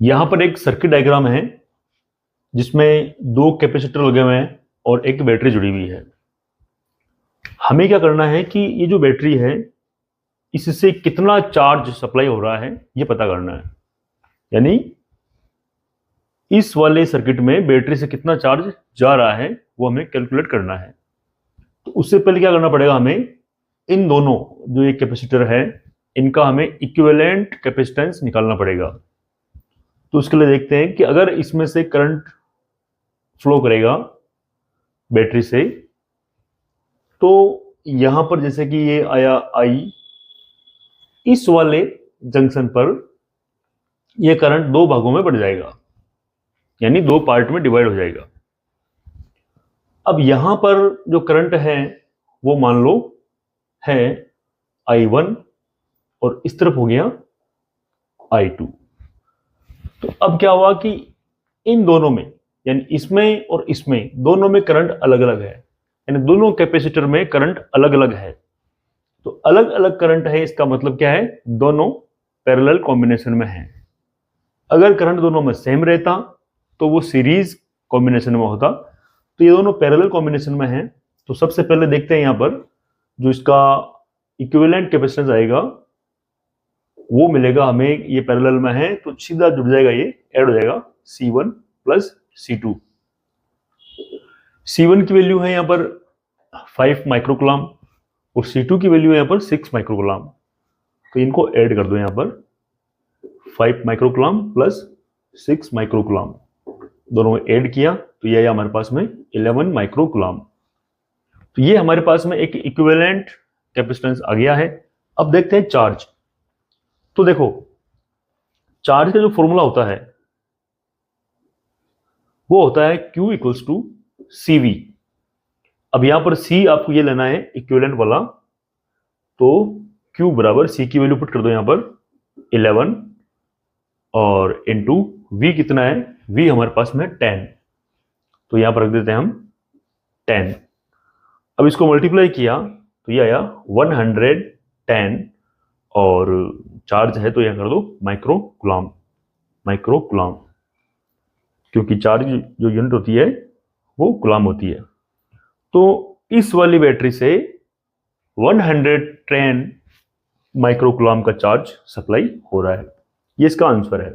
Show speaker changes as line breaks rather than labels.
यहां पर एक सर्किट डायग्राम है जिसमें दो कैपेसिटर लगे हुए हैं और एक बैटरी जुड़ी हुई है। हमें क्या करना है कि ये जो बैटरी है इससे कितना चार्ज सप्लाई हो रहा है ये पता करना है। यानी इस वाले सर्किट में बैटरी से कितना चार्ज जा रहा है वो हमें कैलकुलेट करना है। तो उससे पहले क्या करना पड़ेगा, हमें इन दोनों जो ये कैपेसिटर है इनका हमें इक्विवेलेंट कैपेसिटेंस निकालना पड़ेगा। तो उसके लिए देखते हैं कि अगर इसमें से करंट फ्लो करेगा बैटरी से तो यहां पर जैसे कि ये आया आई, इस वाले जंक्शन पर ये करंट दो भागों में बढ़ जाएगा, यानी दो पार्ट में डिवाइड हो जाएगा। अब यहां पर जो करंट है वो मान लो है I1 और इस तरफ हो गया I2। तो अब क्या हुआ कि इन दोनों में यानी इसमें और इसमें दोनों में करंट अलग अलग है, यानी दोनों कैपेसिटर में करंट अलग अलग है। तो अलग अलग करंट है इसका मतलब क्या है, दोनों पैरेलल कॉम्बिनेशन में है। अगर करंट दोनों में सेम रहता तो वो सीरीज कॉम्बिनेशन में होता। तो ये दोनों पैरेलल कॉम्बिनेशन में है। तो सबसे पहले देखते हैं यहां पर जो इसका इक्विवेलेंट कैपेसिटेंस आएगा वो मिलेगा हमें, ये पैरेलल में है तो सीधा जुड़ जाएगा, ये ऐड हो जाएगा C1 प्लस C2। C1 की वैल्यू है यहां पर 5 माइक्रोकुलाम और C2 की वैल्यू है यहां पर 6 माइक्रोकुलाम। तो इनको ऐड कर दो, यहां पर 5 माइक्रोकुलाम प्लस 6 माइक्रोकुलाम दोनों ऐड किया तो ये हमारे पास में 11 माइक्रोकुलाम। तो ये हमारे पास में एक इक्विवेलेंट कैपेसिटेंस आ गया है। अब देखते हैं चार्ज। तो देखो चार्ज का जो फॉर्मूला होता है वो होता है Q इक्वल्स टू CV। अब यहां पर C आपको ये लेना है इक्विवेलेंट वाला, तो Q बराबर C की वैल्यू पुट कर दो यहां पर 11 और इनटू V कितना है, V हमारे पास में 10, तो यहां पर रख देते हैं हम 10। अब इसको मल्टीप्लाई किया तो ये आया 110 और चार्ज है तो यहां कर दो माइक्रोकुलाम, माइक्रोकुलाम, क्योंकि चार्ज जो यूनिट होती है वो कुलाम होती है। तो इस वाली बैटरी से 110 माइक्रोकुलाम का चार्ज सप्लाई हो रहा है। ये इसका आंसर है।